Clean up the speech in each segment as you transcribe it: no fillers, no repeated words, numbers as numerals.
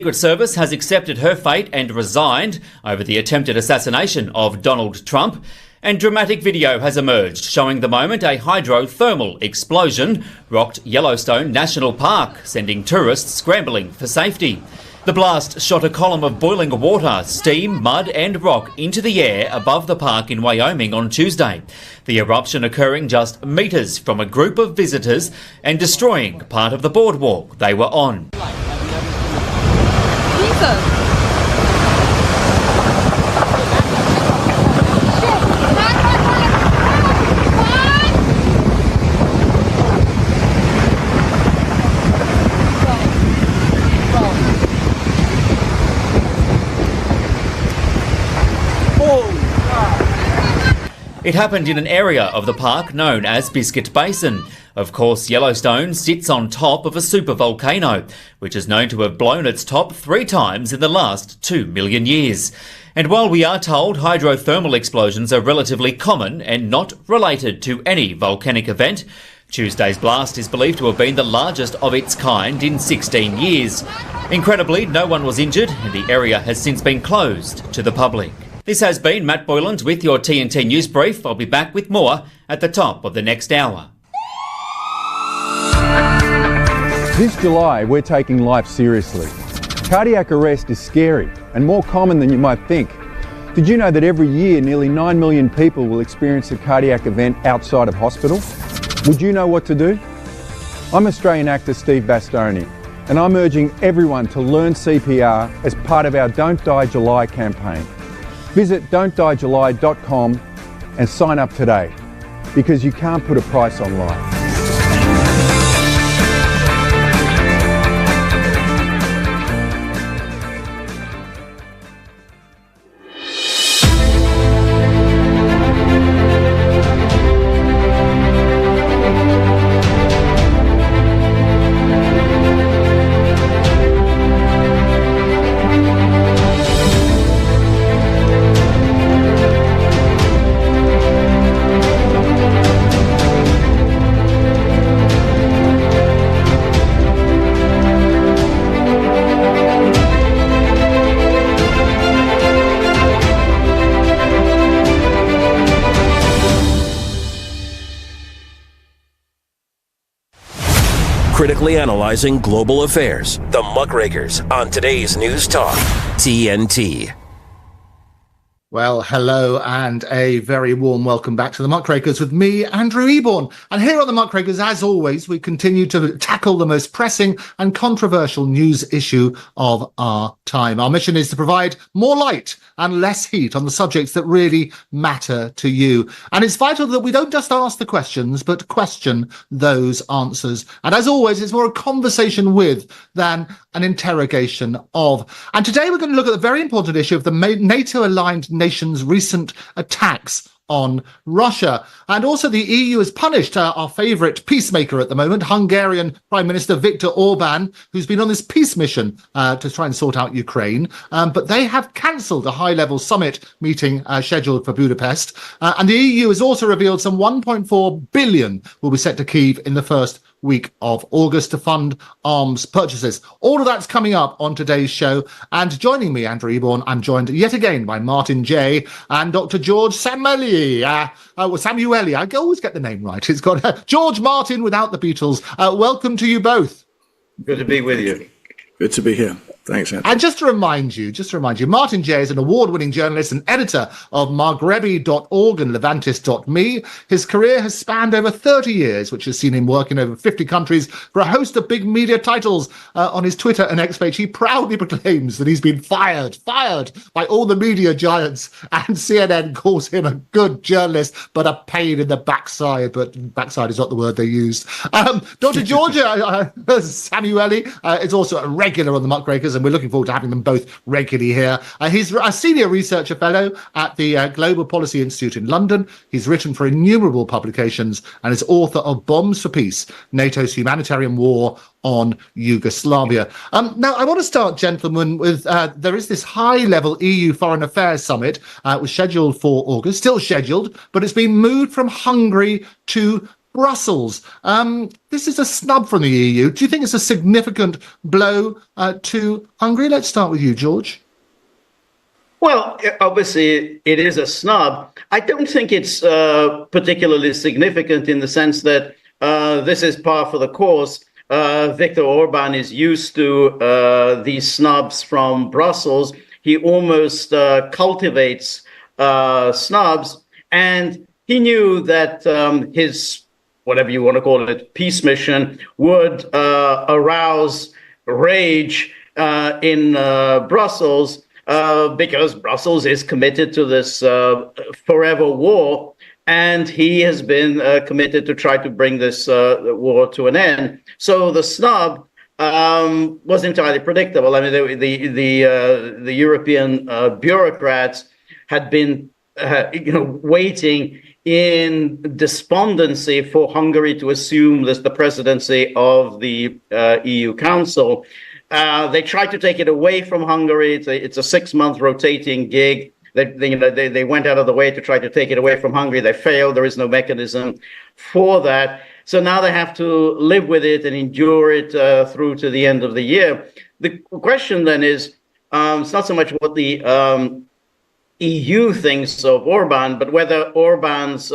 Secret Service has accepted her fate and resigned over the attempted assassination of Donald Trump. And dramatic video has emerged showing the moment a hydrothermal explosion rocked Yellowstone National Park, sending tourists scrambling for safety. The blast shot a column of boiling water, steam, mud and rock into the air above the park in Wyoming on Tuesday. The eruption occurring just metres from a group of visitors and destroying part of the boardwalk they were on. It happened in an area of the park known as Biscuit Basin. Of course, Yellowstone sits on top of a supervolcano, which is known to have blown its top 3 times in the last 2 million years. And while we are told hydrothermal explosions are relatively common and not related to any volcanic event, Tuesday's blast is believed to have been the largest of its kind in 16 years. Incredibly, no one was injured and the area has since been closed to the public. This has been Matt Boyland with your TNT News Brief. I'll be back with more at the top of the next hour. This July, we're taking life seriously. Cardiac arrest is scary and more common than you might think. Did you know that every year nearly 9 million people will experience a cardiac event outside of hospital? Would you know what to do? I'm Australian actor Steve Bastoni, and I'm urging everyone to learn CPR as part of our Don't Die July campaign. Visit don'tdiejuly.com and sign up today, because you can't put a price on life. Critically analyzing global affairs. The Muckrakers on today's News Talk, TNT. Well, hello and a very warm welcome back to the Muckrakers with me, Andrew Eborn. And here on the Muckrakers, as always, we continue to tackle the most pressing and controversial news issue of our time. Our mission is to provide more light and less heat on the subjects that really matter to you. And it's vital that we don't just ask the questions, but question those answers. And as always, it's more a conversation with than an interrogation of. And today we're going to look at the very important issue of the NATO-aligned nation's recent attacks on Russia. And also the EU has punished our favourite peacemaker at the moment, Hungarian Prime Minister Viktor Orban, who's been on this peace mission to try and sort out Ukraine. But they have cancelled a high-level summit meeting scheduled for Budapest. And the EU has also revealed some 1.4 billion will be sent to Kyiv in the first week of August to fund arms purchases. All of that's coming up on today's show. And joining me, Andrew Eborn, I'm joined yet again by Martin Jay and Dr. George Szamuely. Szamuely, I always get the name right. It's got George Martin without the Beatles. Welcome to you both. Good to be with you. Good to be here. Thanks, Andrew. And just to remind you, Martin Jay is an award-winning journalist and editor of Maghrebi.org and Levantis.me. His career has spanned over 30 years, which has seen him work in over 50 countries for a host of big media titles. On his Twitter and X page, he proudly proclaims that he's been fired by all the media giants, and CNN calls him a good journalist, but a pain in the backside. But backside is not the word they used. Dr. Georgia Szamuely is also a regular on the Muckrakers, and we're looking forward to having them both regularly here. He's a senior researcher fellow at the Global Policy Institute in London. He's written for innumerable publications and is author of Bombs for Peace, NATO's Humanitarian War on Yugoslavia. Now, I want to start, gentlemen, with there is this high-level EU Foreign Affairs Summit. It was scheduled for August, still scheduled, but it's been moved from Hungary to Brussels. This is a snub from the EU. Do you think it's a significant blow to Hungary? Let's start with you, George. Well, obviously, it is a snub. I don't think it's particularly significant in the sense that this is par for the course. Viktor Orban is used to these snubs from Brussels. He almost cultivates snubs, and he knew that his, whatever you want to call it, peace mission would arouse rage in Brussels. Because Brussels is committed to this forever war, and he has been committed to try to bring this war to an end. So the snub was entirely predictable. I mean, the European bureaucrats had been, waiting in despondency for Hungary to assume the presidency of the EU Council. They tried to take it away from Hungary. It's a 6-month rotating gig. They went out of the way to try to take it away from Hungary. They failed. There is no mechanism for that. So now they have to live with it and endure it through to the end of the year. The question then is, it's not so much what the EU thinks of Orban, but whether Orban's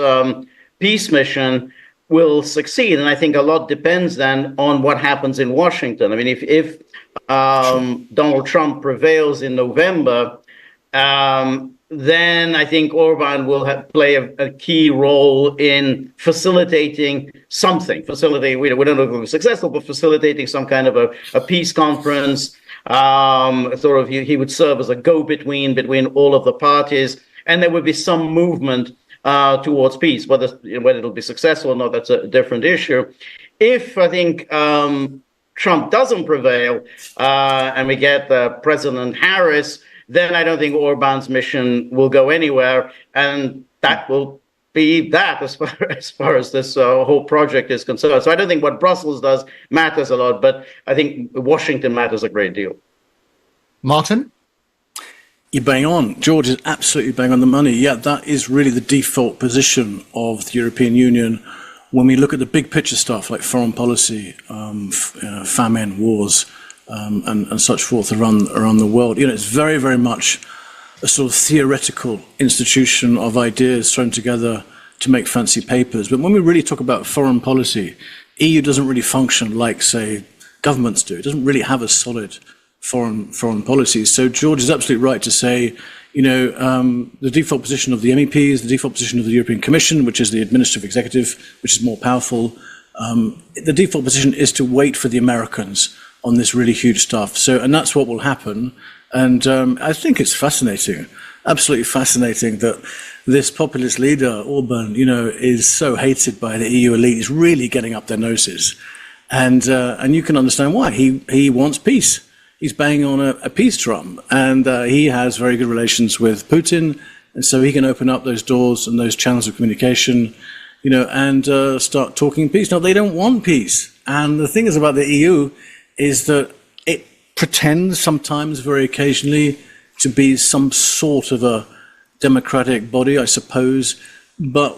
peace mission will succeed. And I think a lot depends then on what happens in Washington. I mean, if Donald Trump prevails in November, then I think Orban will play a key role in facilitating something. We don't know if it will be successful, but facilitating some kind of a peace conference. He would serve as a go-between between all of the parties, and there would be some movement towards peace. Whether it'll be successful or not, that's a different issue. If I think Trump doesn't prevail and we get President Harris, then I don't think Orban's mission will go anywhere, and that will be that as far as this whole project is concerned. So I don't think what Brussels does matters a lot, but I think Washington matters a great deal. Martin? You bang on. George is absolutely bang on the money. Yeah, that is really the default position of the European Union when we look at the big picture stuff like foreign policy, famine, wars, and such forth around the world. It's very, very much a sort of theoretical institution of ideas thrown together to make fancy papers. But when we really talk about foreign policy, EU doesn't really function like, say, governments do. It doesn't really have a solid foreign policy. So George is absolutely right to say, the default position of the MEPs, the default position of the European Commission, which is the administrative executive, which is more powerful, the default position is to wait for the Americans on this really huge stuff. And that's what will happen. And I think it's fascinating, absolutely fascinating that this populist leader, Orban, is so hated by the EU elite. He's really getting up their noses. And you can understand why. He wants peace. He's banging on a peace drum. And he has very good relations with Putin. And so he can open up those doors and those channels of communication, and start talking peace. Now, they don't want peace. And the thing is about the EU is that it pretends sometimes, very occasionally, to be some sort of a democratic body, I suppose. But,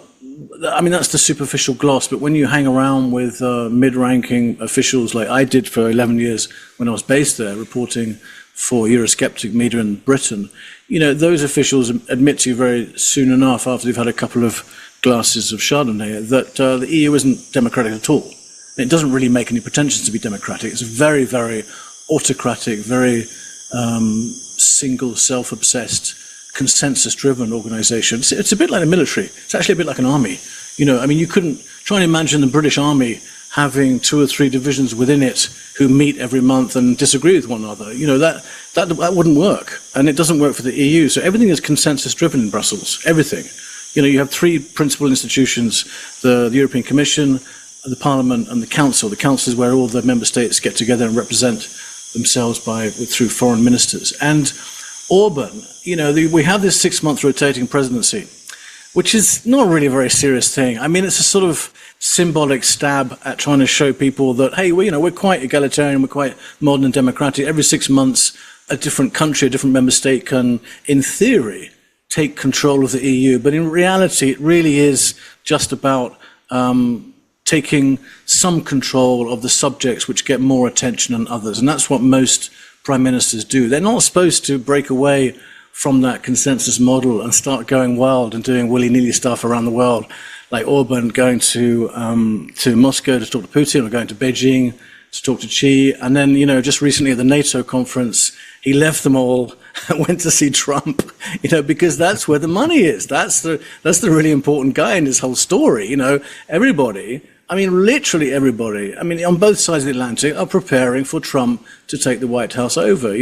I mean, that's the superficial gloss. But when you hang around with mid-ranking officials like I did for 11 years when I was based there, reporting for Eurosceptic media in Britain, those officials admit to you very soon enough, after they've had a couple of glasses of Chardonnay, that the EU isn't democratic at all. It doesn't really make any pretensions to be democratic. It's a very, very autocratic, very single, self-obsessed, consensus-driven organization. It's a bit like the military. It's actually a bit like an army. You couldn't try and imagine the British Army having 2 or 3 divisions within it who meet every month and disagree with one another. That wouldn't work. And it doesn't work for the EU. So everything is consensus-driven in Brussels. Everything. You have 3 principal institutions, the European Commission, the Parliament and the Council. The Council is where all the member states get together and represent themselves through foreign ministers. And Orban, we have this 6-month rotating presidency, which is not really a very serious thing. I mean, it's a sort of symbolic stab at trying to show people that, hey, we're quite egalitarian, we're quite modern and democratic. Every 6 months, a different country, a different member state can, in theory, take control of the EU. But in reality, it really is just about taking some control of the subjects which get more attention than others. And that's what most prime ministers do. They're not supposed to break away from that consensus model and start going wild and doing willy-nilly stuff around the world, like Orban going to Moscow to talk to Putin, or going to Beijing to talk to Xi. And then, just recently at the NATO conference, he left them all and went to see Trump, because that's where the money is. That's the really important guy in this whole story. Everybody, literally everybody, on both sides of the Atlantic are preparing for Trump to take the White House over,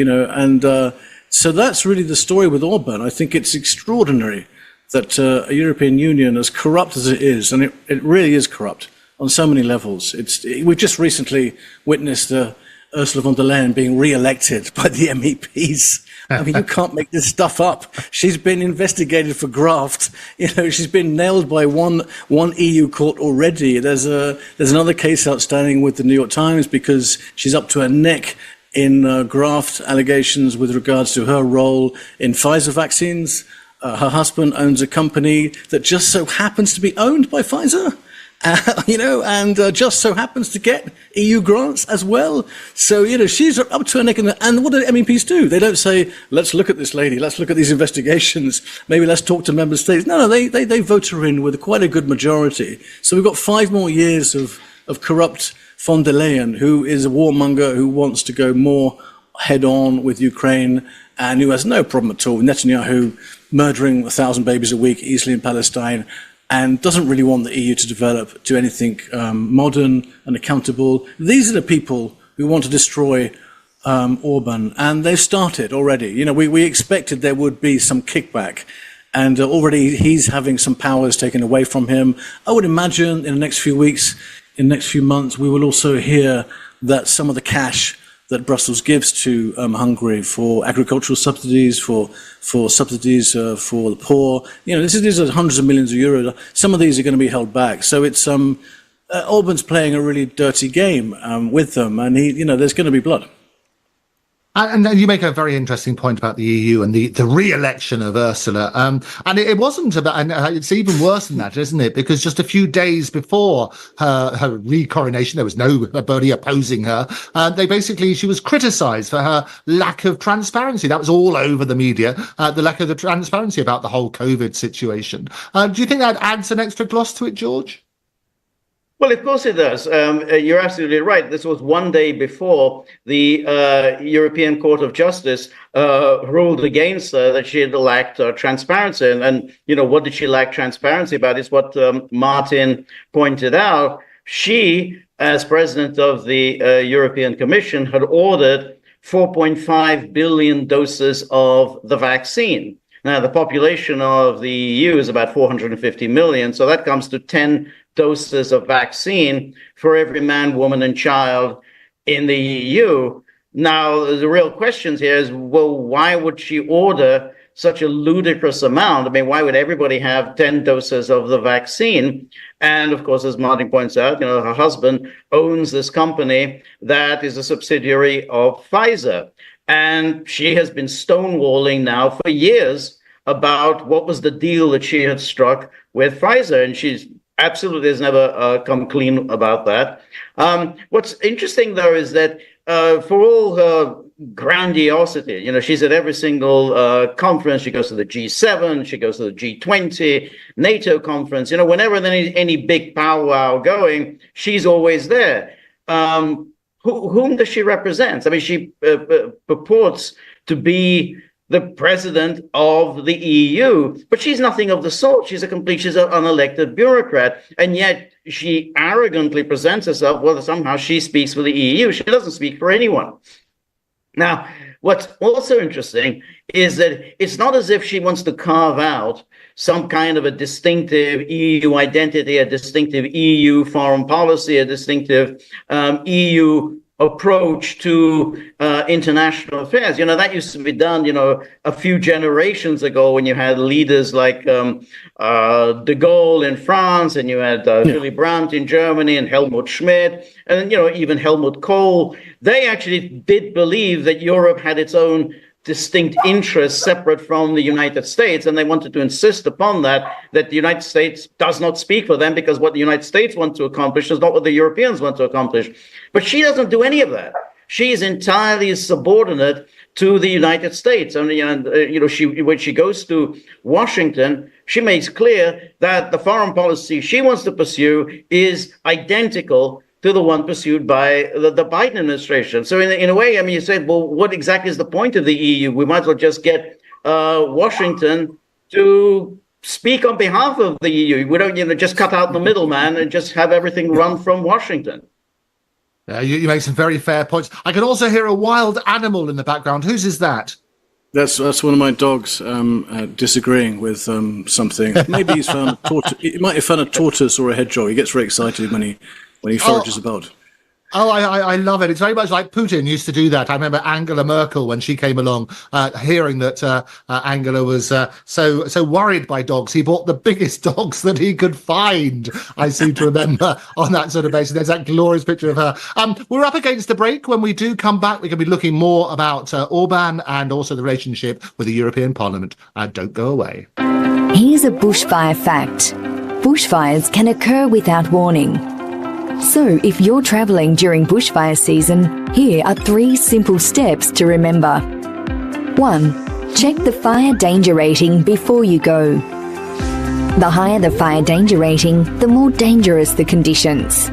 so that's really the story with Orban. I think it's extraordinary that a European Union, as corrupt as it is, and it really is corrupt on so many levels. We've just recently witnessed Ursula von der Leyen being re-elected by the MEPs. You can't make this stuff up. She's been investigated for graft. She's been nailed by one EU court already. There's another case outstanding with the New York Times because she's up to her neck in graft allegations with regards to her role in Pfizer vaccines. Her husband owns a company that just so happens to be owned by Pfizer. And just so happens to get EU grants as well. So, she's up to her neck. And what do MEPs do? They don't say, let's look at this lady, let's look at these investigations, maybe let's talk to member states. No, they vote her in with quite a good majority. So we've got 5 more years of corrupt von der Leyen, who is a warmonger who wants to go more head-on with Ukraine and who has no problem at all with Netanyahu murdering 1,000 babies a week easily in Palestine, and doesn't really want the EU to develop to anything modern and accountable. These are the people who want to destroy Orban, and they've started already. We expected there would be some kickback, and already he's having some powers taken away from him. I would imagine in the next few weeks, in the next few months, we will also hear that some of the cash that Brussels gives to Hungary for agricultural subsidies, for subsidies for the poor. These are hundreds of millions of euros. Some of these are going to be held back. So it's Orban's playing a really dirty game with them, and there's going to be blood. And you make a very interesting point about the EU and the re-election of Ursula. And it wasn't about, and it's even worse than that, isn't it? Because just a few days before her re-coronation, there was nobody opposing her. She was criticised for her lack of transparency. That was all over the media, the lack of the transparency about the whole COVID situation. Do you think that adds an extra gloss to it, George? Well, of course it does. You're absolutely right. This was one day before the European Court of Justice ruled against her that she had lacked transparency. And what did she lack transparency about is what Martin pointed out. She, as president of the European Commission, had ordered 4.5 billion doses of the vaccine. Now, the population of the EU is about 450 million, so that comes to 10 doses of vaccine for every man, woman, and child in the EU. Now, the real question here is, well, why would she order such a ludicrous amount? Why would everybody have 10 doses of the vaccine? And of course, as Martin points out, her husband owns this company that is a subsidiary of Pfizer. And she has been stonewalling now for years about what was the deal that she had struck with Pfizer. And she's absolutely has never come clean about that. What's interesting, though, is that for all her grandiosity, she's at every single conference. She goes to the G7, she goes to the G20, NATO conference. Whenever there's any big powwow going, she's always there. Whom does she represent? She purports to be the president of the EU, but she's nothing of the sort. She's an unelected bureaucrat, and yet she arrogantly presents herself, well, somehow she speaks for the EU. She doesn't speak for anyone. Now, what's also interesting is that it's not as if she wants to carve out some kind of a distinctive EU identity, a distinctive EU foreign policy, a distinctive EU approach to international affairs. That used to be done, a few generations ago when you had leaders like de Gaulle in France, and you had Willy Brandt in Germany, and Helmut Schmidt, and even Helmut Kohl. They actually did believe that Europe had its own distinct interests separate from the United States, and they wanted to insist upon that the United States does not speak for them because what the United States want to accomplish is not what the Europeans want to accomplish. But she doesn't do any of that. She is entirely subordinate to the United States. And when she goes to Washington, she makes clear that the foreign policy she wants to pursue is identical to the one pursued by the Biden administration. So in a way, I mean, you said, well, what exactly is the point of the EU? We might as well just get Washington to speak on behalf of the EU. We don't, just cut out the middleman and just have everything run from Washington. You make some very fair points. I can also hear a wild animal in the background. Whose is that? That's one of my dogs disagreeing with something. Maybe he's found a tortoise. He might have found a tortoise or a hedgehog. He gets very excited when he forages about. Oh, I love it. It's very much like Putin used to do that. I remember Angela Merkel, when she came along, hearing that Angela was so worried by dogs, he bought the biggest dogs that he could find. I seem to remember on that sort of basis. There's that glorious picture of her. We're up against the break. When we do come back, we're going to be looking more about Orban and also the relationship with the European Parliament. Don't go away. Here's a bushfire fact. Bushfires can occur without warning. So, if you're travelling during bushfire season, here are 3 simple steps to remember. 1. Check the fire danger rating before you go. The higher the fire danger rating, the more dangerous the conditions.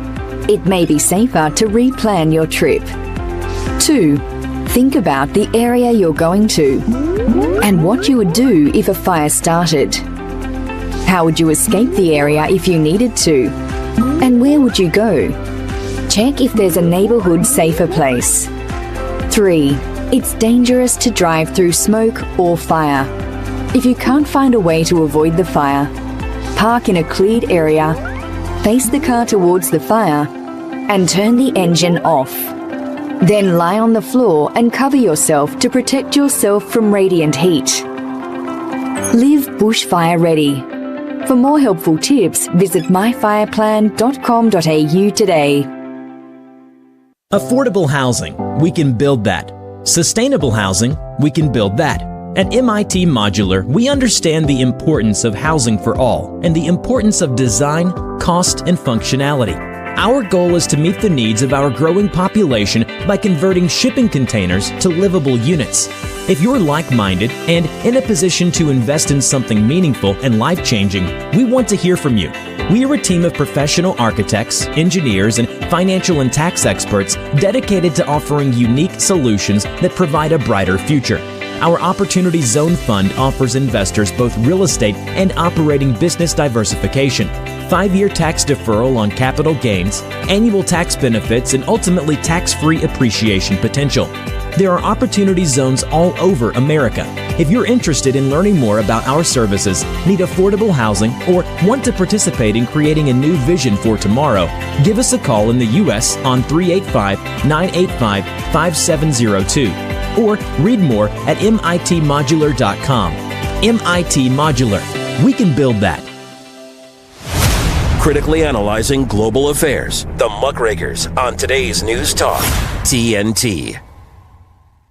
It may be safer to replan your trip. 2. Think about the area you're going to and what you would do if a fire started. How would you escape the area if you needed to? And where would you go? Check if there's a neighbourhood safer place. 3. It's dangerous to drive through smoke or fire. If you can't find a way to avoid the fire, park in a cleared area, face the car towards the fire, and turn the engine off. Then lie on the floor and cover yourself to protect yourself from radiant heat. Live bushfire ready. For more helpful tips, visit myfireplan.com.au today. Affordable housing, we can build that. Sustainable housing, we can build that. At MIT Modular, we understand the importance of housing for all and the importance of design, cost, and functionality. Our goal is to meet the needs of our growing population by converting shipping containers to livable units. If you're like-minded and in a position to invest in something meaningful and life-changing, we want to hear from you. We are a team of professional architects, engineers, and financial and tax experts dedicated to offering unique solutions that provide a brighter future. Our Opportunity Zone Fund offers investors both real estate and operating business diversification, 5-year tax deferral on capital gains, annual tax benefits, and ultimately tax-free appreciation potential. There are opportunity zones all over America. If you're interested in learning more about our services, need affordable housing, or want to participate in creating a new vision for tomorrow, give us a call in the U.S. on 385-985-5702 or read more at mitmodular.com. MIT Modular. We can build that. Critically analyzing global affairs. The Muckrakers on today's News Talk, TNT.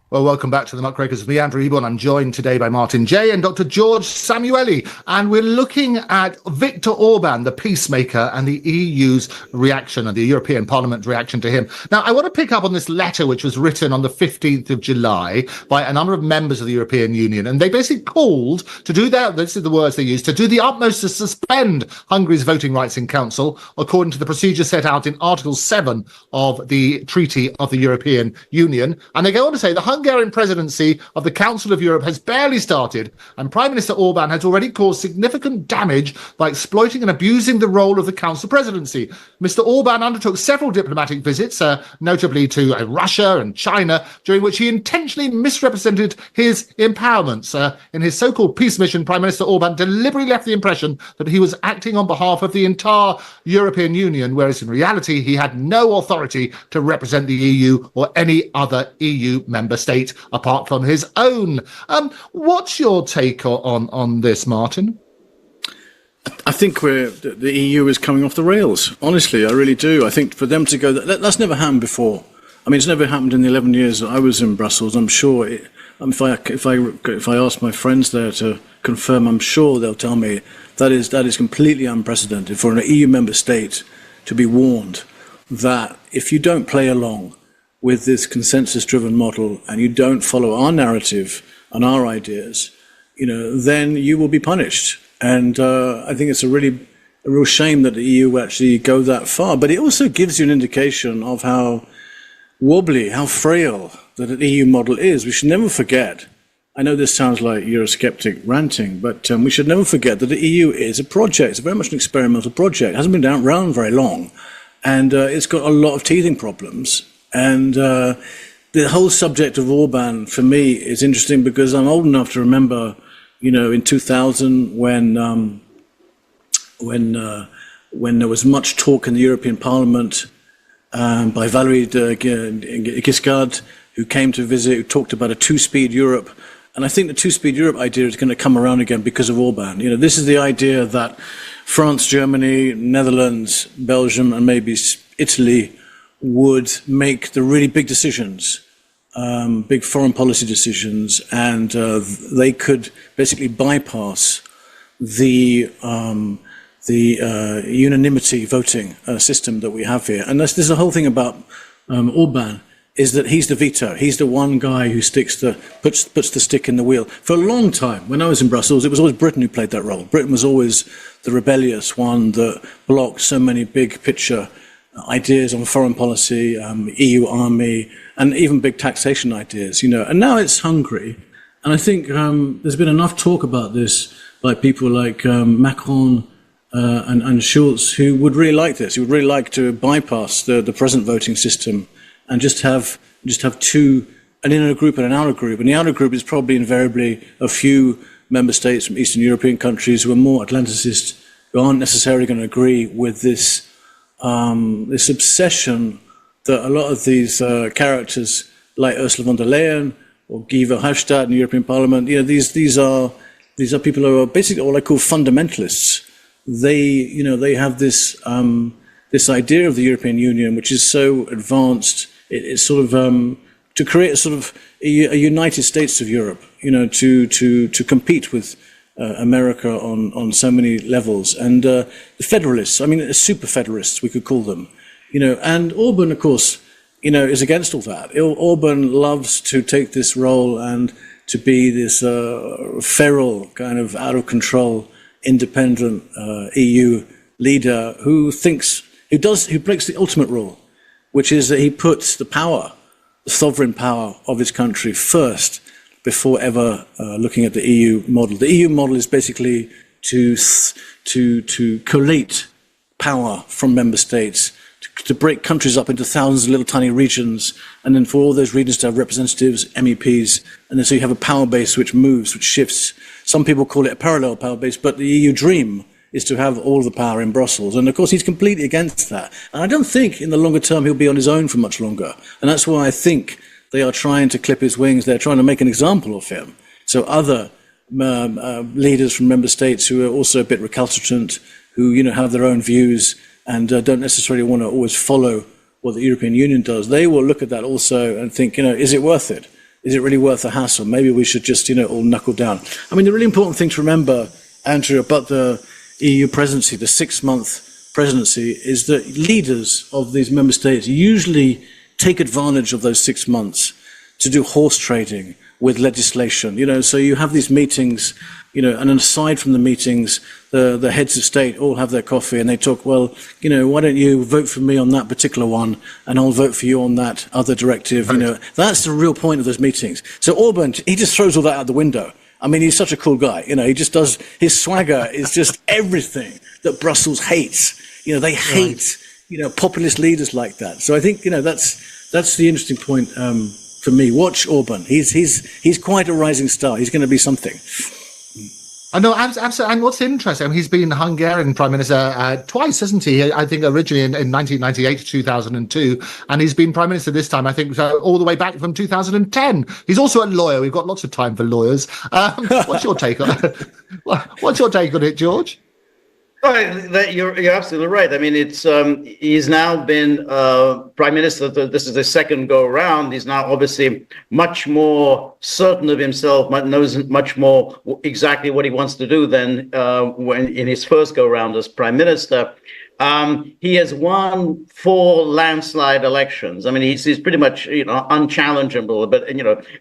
Well, welcome back to the Muckrakers with me, Andrew Eborn. I'm joined today by Martin Jay and Dr. George Szamuely, and we're looking at Viktor Orban, the peacemaker, and the EU's reaction and the European Parliament's reaction to him. Now, I want to pick up on this letter which was written on the 15th of July by a number of members of the European Union, and they basically called to do their, this is the words they used, to do the utmost to suspend Hungary's voting rights in Council, according to the procedure set out in Article 7 of the Treaty of the European Union. And they go on to say the Hungarian presidency of the Council of Europe has barely started, and Prime Minister Orban has already caused significant damage by exploiting and abusing the role of the Council presidency. Mr. Orban undertook several diplomatic visits, notably to Russia and China, during which he intentionally misrepresented his empowerments. In his so-called peace mission, Prime Minister Orban deliberately left the impression that he was acting on behalf of the entire European Union, whereas in reality he had no authority to represent the EU or any other EU member state apart from his own. What's your take on this, Martin? I think the EU is coming off the rails. Honestly, I really do. I think for them to go, that's never happened before. I mean, it's never happened in the 11 years that I was in Brussels. I'm sure If I ask my friends there to confirm, I'm sure they'll tell me that is completely unprecedented for an EU member state to be warned that if you don't play along with this consensus-driven model and you don't follow our narrative and our ideas, then you will be punished. And I think it's a real shame that the EU actually go that far. But it also gives you an indication of how wobbly, how frail that an EU model is. We should never forget. I know this sounds like Eurosceptic ranting, but we should never forget that the EU is a project. It's very much an experimental project. It hasn't been around very long. And it's got a lot of teething problems. And the whole subject of Orban, for me, is interesting because I'm old enough to remember, in 2000 when there was much talk in the European Parliament by Valéry Giscard, who came to visit, who talked about a two-speed Europe. And I think the two-speed Europe idea is going to come around again because of Orban. This is the idea that France, Germany, Netherlands, Belgium, and maybe Italy would make the really big decisions, big foreign policy decisions, and they could basically bypass the unanimity voting system that we have here. And there's the whole thing about Orban, is that he's the veto. He's the one guy who puts the stick in the wheel. For a long time, when I was in Brussels, it was always Britain who played that role. Britain was always the rebellious one that blocked so many big picture ideas on foreign policy, EU army, and even big taxation ideas, And now it's Hungary. And I think there's been enough talk about this by people like Macron and Schulz, who would really like this, who would really like to bypass the present voting system and just have two, an inner group and an outer group. And the outer group is probably invariably a few member states from Eastern European countries who are more Atlanticist, who aren't necessarily going to agree with this this obsession that a lot of these characters like Ursula von der Leyen or Guy Verhofstadt in the European Parliament, these are people who are basically what I call fundamentalists. They have this this idea of the European Union, which is so advanced. It's sort of to create a sort of a United States of Europe, to compete with America on so many levels. And the federalists, super federalists, we could call them, and Orban, of course, is against all that. Orban loves to take this role and to be this feral, kind of out of control, independent EU leader who breaks the ultimate rule, which is that he puts the sovereign power of his country first before ever looking at the EU model. The EU model is basically to collate power from member states, to break countries up into thousands of little tiny regions, and then for all those regions to have representatives, MEPs, and then so you have a power base which moves, which shifts. Some people call it a parallel power base, but the EU dream is to have all the power in Brussels. And of course, he's completely against that. And I don't think in the longer term he'll be on his own for much longer. And that's why I think they are trying to clip his wings. They're trying to make an example of him. So other leaders from member states who are also a bit recalcitrant, who have their own views and don't necessarily want to always follow what the European Union does, they will look at that also and think, is it worth it? Is it really worth the hassle? Maybe we should just, all knuckle down. The really important thing to remember, Andrew, about the EU presidency, the 6-month presidency, is that leaders of these member states usually take advantage of those 6 months to do horse trading with legislation. So you have these meetings, and then aside from the meetings, the heads of state all have their coffee and they talk, well, why don't you vote for me on that particular one and I'll vote for you on that other directive. Right. That's the real point of those meetings. So Orban, he just throws all that out the window. He's such a cool guy. He just does, his swagger is just everything that Brussels hates. They hate, populist leaders like that. So I think, that's the interesting point for me. Watch Orban. He's quite a rising star. He's going to be something. I know, absolutely. And what's interesting, he's been Hungarian Prime Minister twice, hasn't he? I think originally in 1998 to 2002, and he's been Prime Minister this time, I think, all the way back from 2010. He's also a lawyer. We've got lots of time for lawyers. What's your take on it? What's your take on it, George? You're absolutely right. I mean, it's he's now been prime minister. This is the second go around. He's now obviously much more certain of himself, knows much more exactly what he wants to do than when in his first go around as prime minister. He has won 4 landslide elections. I mean, he's pretty much unchallengeable. But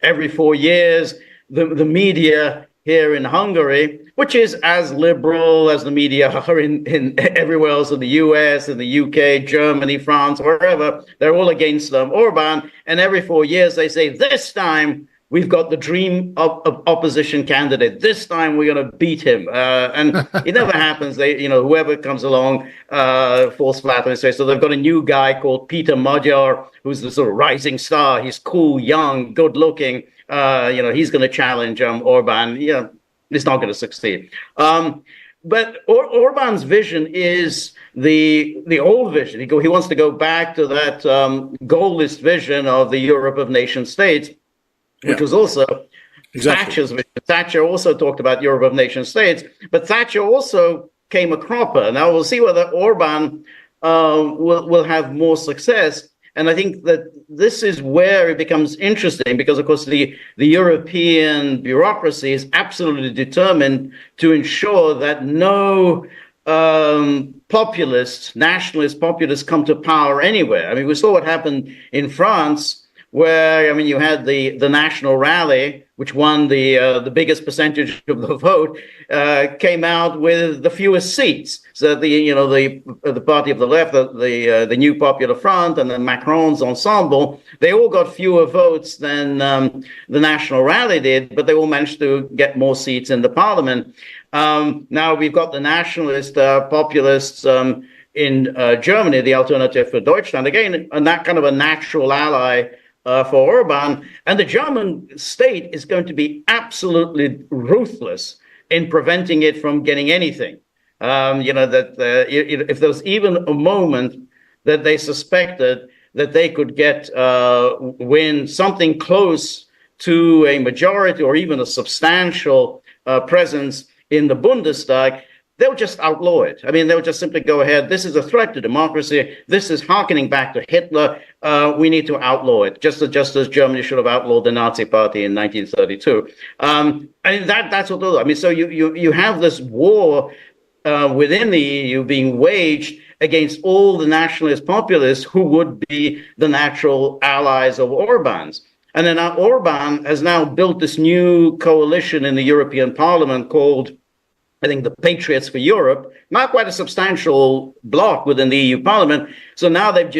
every 4 years, the media here in Hungary, which is as liberal as the media are in everywhere else in the US, in the UK, Germany, France, wherever, they're all against Orban. And every 4 years they say, this time we've got the dream of opposition candidate. This time we're going to beat him. And it never happens. Whoever comes along falls flat on his face. So they've got a new guy called Peter Magyar, who's the sort of rising star. He's cool, young, good looking. He's going to challenge Orban. He's not going to succeed. But Orban's vision is the old vision. He wants to go back to that goalless vision of the Europe of nation states, which was also Thatcher's vision. Thatcher also talked about Europe of nation states, but Thatcher also came a cropper. Now we'll see whether Orban will have more success. And I think that this is where it becomes interesting because, of course, the European bureaucracy is absolutely determined to ensure that no nationalist populists come to power anywhere. I mean, we saw what happened in France, where, you had the National Rally, which won the biggest percentage of the vote, came out with the fewest seats. So the party of the left, the New Popular Front, and the Macron's ensemble, they all got fewer votes than the National Rally did, but they all managed to get more seats in the parliament. Now we've got the nationalist populists in Germany, the Alternative for Deutschland, again, and that kind of a natural ally for Orban, and the German state is going to be absolutely ruthless in preventing it from getting anything. If there was even a moment that they suspected that they could win something close to a majority or even a substantial presence in the Bundestag, they'll just outlaw it. I mean, they'll just simply go ahead. This is a threat to democracy. This is hearkening back to Hitler. We need to outlaw it, just as Germany should have outlawed the Nazi Party in 1932. That's what they'll do. I mean, so you have this war within the EU being waged against all the nationalist populists who would be the natural allies of Orban's. And then Orban has now built this new coalition in the European Parliament called, I think, the Patriots for Europe, not quite a substantial bloc within the EU Parliament. So now they've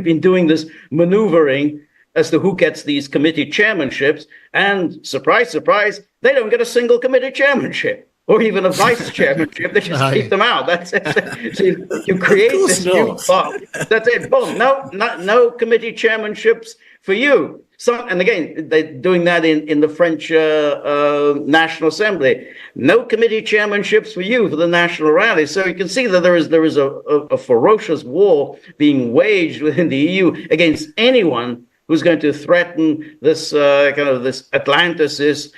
been doing this maneuvering as to who gets these committee chairmanships. And surprise, surprise, they don't get a single committee chairmanship or even a vice chairmanship. They just keep them out. That's it. So you create this new bloc. That's it. Boom. No committee chairmanships for you. And again, they're doing that in the French National Assembly. No committee chairmanships for you for the National Rally. So you can see that there is a ferocious war being waged within the EU against anyone who's going to threaten this this Atlanticist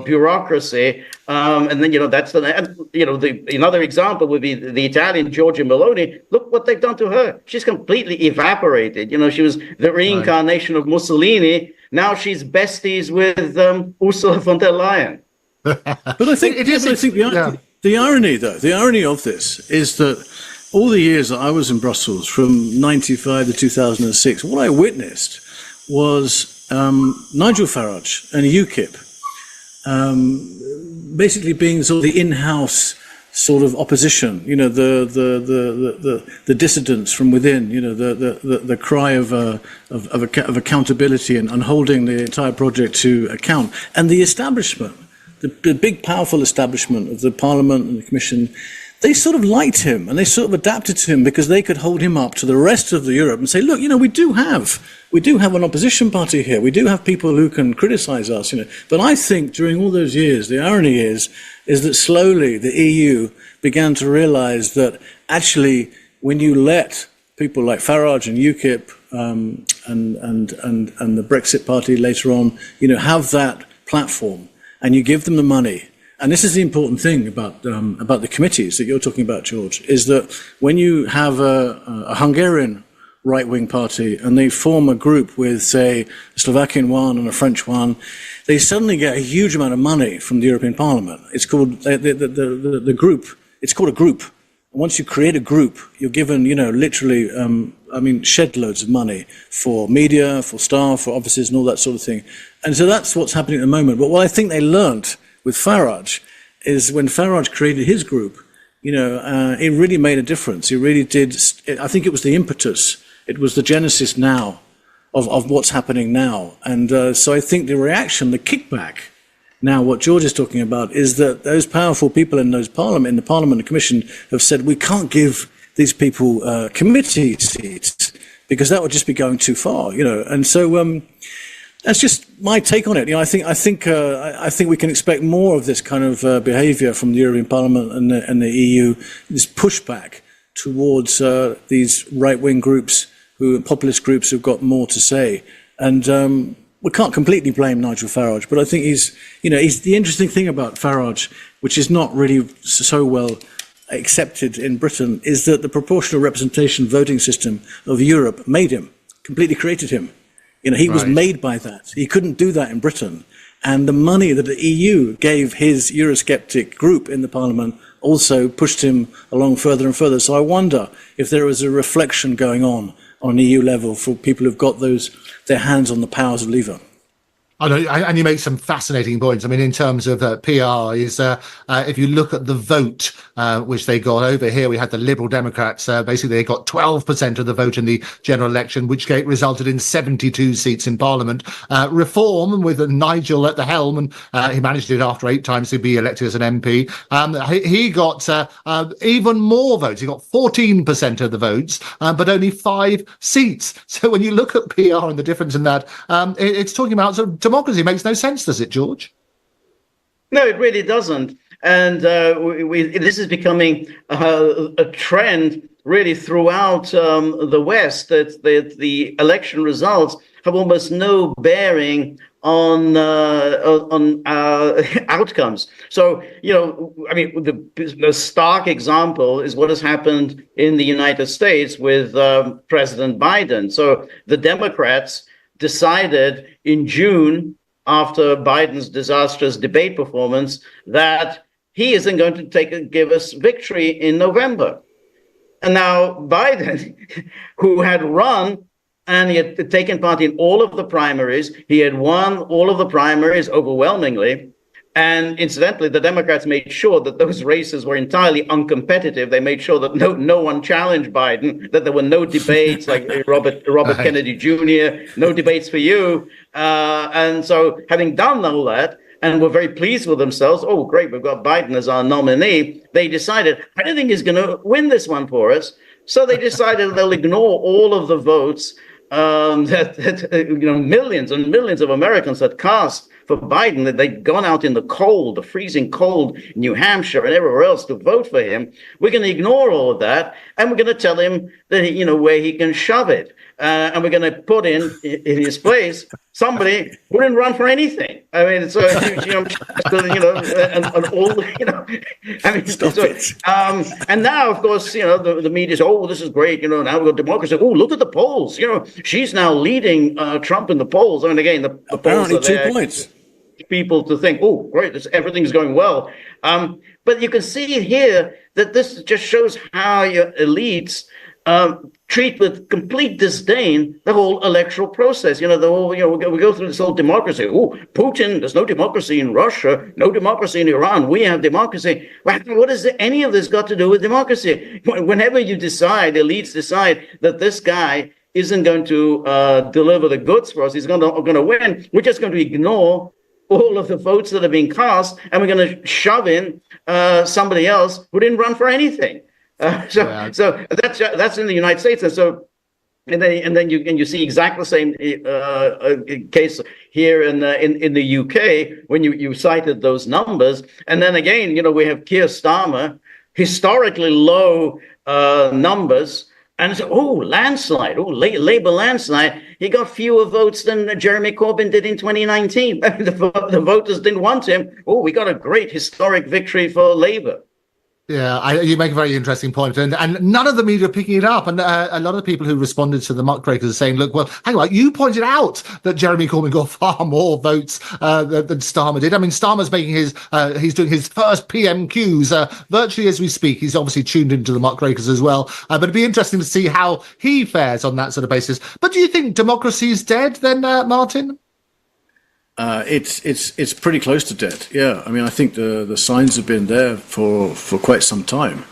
bureaucracy. And then, that's another example would be the Italian Giorgia Meloni. Look what they've done to her. She's completely evaporated. She was the reincarnation of Mussolini. Now she's besties with Ursula von der Leyen. But I think the irony of this is that all the years that I was in Brussels, from 95 to 2006, what I witnessed was Nigel Farage and UKIP basically being sort of the in-house sort of opposition, the dissidents from within, the cry of accountability and holding the entire project to account, and the establishment, the big powerful establishment of the Parliament and the Commission. They sort of liked him and they sort of adapted to him because they could hold him up to the rest of the Europe and say, look, we do have an opposition party here. We do have people who can criticize us, But I think during all those years, the irony is that slowly the EU began to realize that actually when you let people like Farage and UKIP and the Brexit party later on, have that platform and you give them the money, And this is the important thing about the committees that you're talking about, George, is that when you have a Hungarian right-wing party and they form a group with, say, a Slovakian one and a French one, they suddenly get a huge amount of money from the European Parliament. It's called the group. It's called a group. Once you create a group, you're given, literally, shed loads of money for media, for staff, for offices and all that sort of thing. And so that's what's happening at the moment. But what I think they learnt with Farage is when Farage created his group, it really made a difference. It really did. I think it was the impetus. It was the genesis now of what's happening now. And so I think the reaction, the kickback, now what George is talking about is that those powerful people in the Parliament and Commission have said we can't give these people committee seats because that would just be going too far, And so that's just my take on it. I think we can expect more of this kind of behaviour from the European Parliament and the EU, this pushback towards these right-wing groups, populist groups who've got more to say. And we can't completely blame Nigel Farage, but I think he's the interesting thing about Farage, which is not really so well accepted in Britain, is that the proportional representation voting system of Europe made him, completely created him. He was made by that. He couldn't do that in Britain. And the money that the EU gave his Eurosceptic group in the Parliament also pushed him along further and further. So I wonder if there is a reflection going on EU level for people who've got their hands on the powers of lever. I know, and you make some fascinating points. I mean, in terms of PR, if you look at the vote which they got over here, we had the Liberal Democrats. Basically, they got 12% of the vote in the general election, which resulted in 72 seats in Parliament. Reform, with Nigel at the helm, and he managed it after 8 times to be elected as an MP. He got even more votes. He got 14% of the votes, but only 5 seats. So when you look at PR and the difference in that, it's talking about sort of democracy. Makes no sense, does it, George? No, it really doesn't. And this is becoming a trend really throughout the West, that the election results have almost no bearing on outcomes. So, the stark example is what has happened in the United States with President Biden. So the Democrats decided in June, after Biden's disastrous debate performance, that he isn't going to give us victory in November. And now Biden, who had run and he had taken part in all of the primaries, he had won all of the primaries overwhelmingly. And incidentally, the Democrats made sure that those races were entirely uncompetitive. They made sure that no one challenged Biden, that there were no debates like Robert Kennedy Jr., no debates for you. And so having done all that, and were very pleased with themselves, oh, great, we've got Biden as our nominee, they decided, I don't think he's going to win this one for us. So they decided they'll ignore all of the votes that millions and millions of Americans had cast for Biden, that they'd gone out in the cold, the freezing cold, New Hampshire and everywhere else to vote for him. We're going to ignore all of that, and we're going to tell him that where he can shove it, and we're going to put in his place somebody who didn't run for anything. I mean, so and now, of course, the media says, oh, this is great. Now we've got democracy. Oh, look at the polls. She's now leading Trump in the polls. And again, the apparently polls are 2 points. People to think, oh, great, everything's going well. But you can see here that this just shows how your elites treat with complete disdain the whole electoral process. We go through this whole democracy. Oh, Putin, there's no democracy in Russia, no democracy in Iran. We have democracy. What has any of this got to do with democracy? Whenever you elites decide that this guy isn't going to deliver the goods for us, he's going to win, we're just going to ignore all of the votes that are being cast, and we're going to shove in somebody else who didn't run for anything. So that's in the United States, and then you see exactly the same case here in the UK when you cited those numbers, and then again we have Keir Starmer, historically low numbers, And so, landslide, Labour landslide. He got fewer votes than Jeremy Corbyn did in 2019. The voters didn't want him. We got a great historic victory for Labour. Yeah, you make a very interesting point, and none of the media are picking it up. And a lot of people who responded to the muckrakers are saying, "Look, well, hang on, you pointed out that Jeremy Corbyn got far more votes than Starmer did. I mean, Starmer's making he's doing his first PMQs virtually as we speak. He's obviously tuned into the muckrakers as well. But it'd be interesting to see how he fares on that sort of basis. But do you think democracy is dead then, Martin?" It's pretty close to dead. Yeah, I mean, I think the signs have been there for quite some time.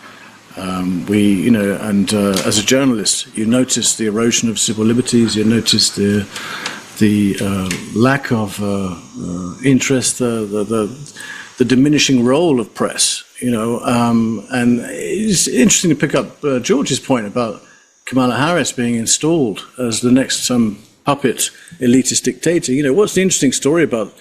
As a journalist, you notice the erosion of civil liberties. You notice the lack of interest, the diminishing role of press. And it's interesting to pick up George's point about Kamala Harris being installed as the next puppet elitist dictator. What's the interesting story about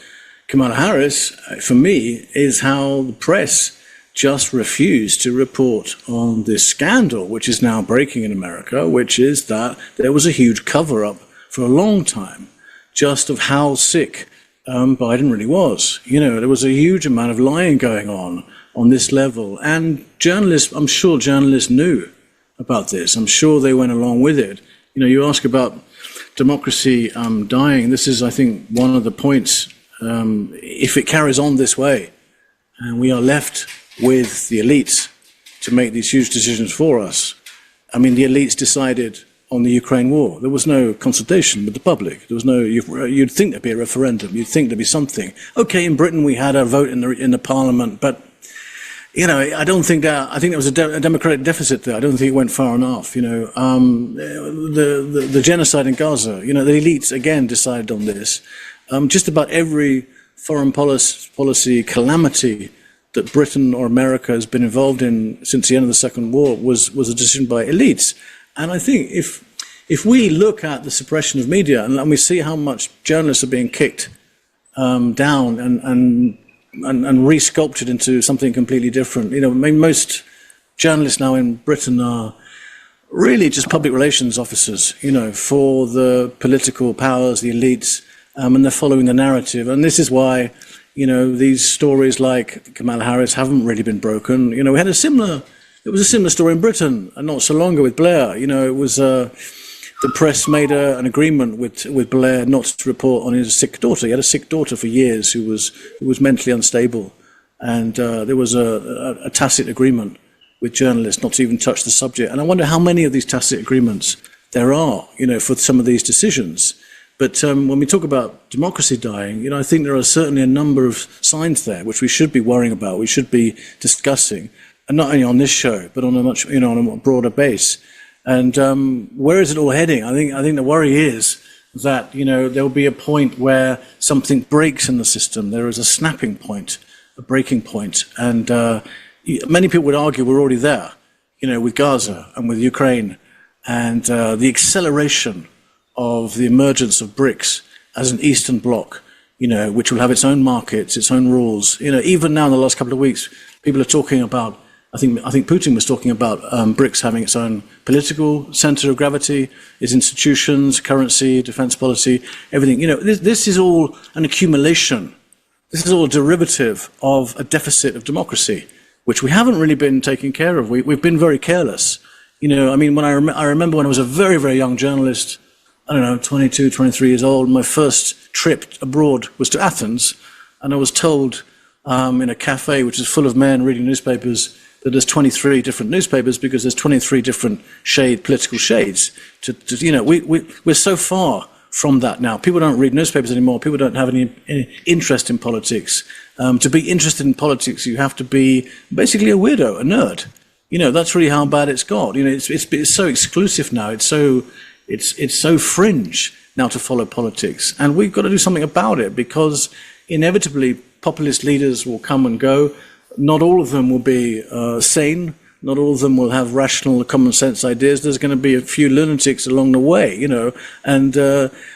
Kamala Harris, for me, is how the press just refused to report on this scandal, which is now breaking in America, which is that there was a huge cover-up for a long time just of how sick Biden really was. There was a huge amount of lying going on this level. And journalists, I'm sure journalists knew about this. I'm sure they went along with it. You ask about democracy dying. This is, I think, one of the points. If it carries on this way, and we are left with the elites to make these huge decisions for us. I mean, the elites decided on the Ukraine war. There was no consultation with the public. There was no. You'd think there'd be a referendum. You'd think there'd be something. Okay, in Britain we had a vote in the Parliament, but I don't think that. I think there was a democratic deficit there. I don't think it went far enough. The genocide in Gaza. The elites again decided on this. Just about every foreign policy calamity that Britain or America has been involved in since the end of the Second War was a decision by elites. And I think if we look at the suppression of media and we see how much journalists are being kicked down and re-sculpted into something completely different. Most journalists now in Britain are really just public relations officers, for the political powers, the elites, and they're following the narrative. And this is why, these stories like Kamala Harris haven't really been broken. It was a similar story in Britain, and not so long ago with Blair. It was the press made an agreement with Blair not to report on his sick daughter. He had a sick daughter for years who was mentally unstable, and there was a tacit agreement with journalists not to even touch the subject. And I wonder how many of these tacit agreements there are, for some of these decisions. But when we talk about democracy dying, I think there are certainly a number of signs there which we should be worrying about, we should be discussing, and not only on this show, but on a much, on a broader base. And where is it all heading? I think the worry is that, there will be a point where something breaks in the system. There is a snapping point, a breaking point. And many people would argue we're already there, with Gaza and with Ukraine, and the acceleration of the emergence of BRICS as an Eastern bloc, which will have its own markets, its own rules. Even now in the last couple of weeks, people are talking about, I think Putin was talking about BRICS having its own political center of gravity, its institutions, currency, defense policy, everything. This is all an accumulation. This is all a derivative of a deficit of democracy, which we haven't really been taking care of. We've been very careless. When I remember when I was a very, very young journalist, 22, 23 years old, my first trip abroad was to Athens, and I was told in a cafe which is full of men reading newspapers that there's 23 different newspapers because there's 23 different political shades. We're so far from that now. People don't read newspapers anymore. People don't have any interest in politics. To be interested in politics, you have to be basically a weirdo, a nerd. That's really how bad it's got. It's so exclusive now. It's so fringe now to follow politics. And we've got to do something about it, because inevitably populist leaders will come and go. Not all of them will be sane. Not all of them will have rational, common sense ideas. There's going to be a few lunatics along the way, and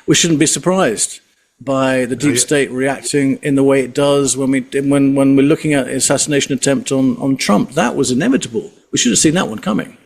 we shouldn't be surprised by the deep state reacting in the way it does when we're looking at assassination attempt on Trump. That was inevitable. We should have seen that one coming.